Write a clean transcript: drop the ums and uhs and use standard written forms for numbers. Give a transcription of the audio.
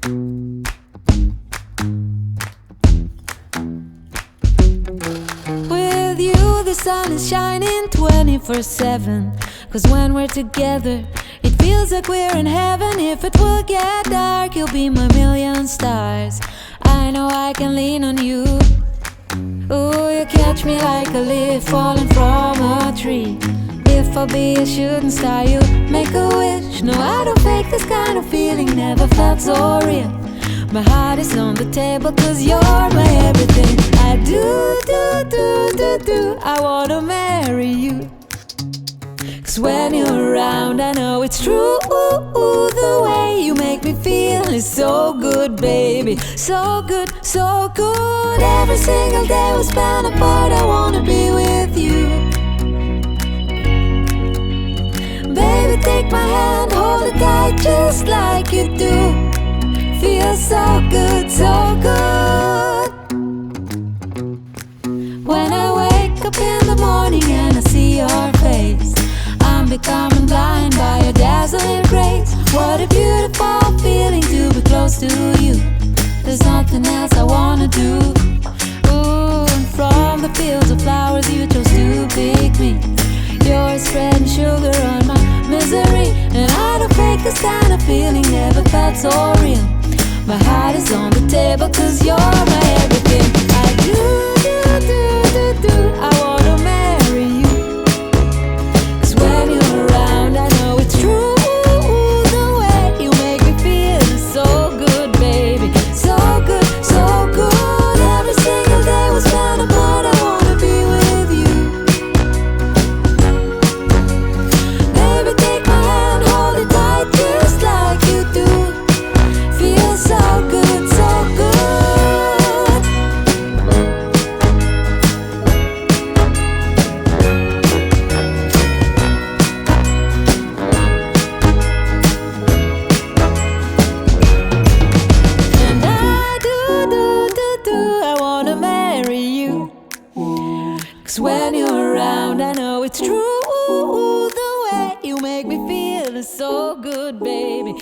With you the sun is shining 24/7. 'Cause when we're together it feels like we're in heaven. If it will get dark you'll be my million stars. I know I can lean on you. Ooh, you catch me like a leaf falling from a tree. If I'll be a shooting star you make a wish. No, I don't fake this kind of feeling, never felt so real. My heart is on the table 'cause you're my everything. I do, I wanna marry you. 'Cause when you're around I know it's true. The way you make me feel is so good, baby. So good, so good. Every single day we spend apart, I wanna be with you. Baby, take my hand, hold it tight just like you do. Feels so good, so good. When I wake up in the morning and I see your face, I'm becoming blind by your dazzling grace. What a beautiful feeling to be close to you. There's nothing else I wanna do. Ooh, and from the fields of flowers you chose to pick me. You're spreading sugar on my misery. And I don't fake this kind of feeling, never felt so real. My heart is on the table 'cause you're my everything. I do, I wanna marry you. 'Cause when you're around I know it's true. The way you make me feel is so good, baby. So good, so good. Every single day we spend apart, I wanna be with you. Baby, take my hand, hold it tight just like you do. Feels so good, so good. And I do, I wanna marry you. 'Cause when you're around I know it's true. The way you make me feel is so good, baby.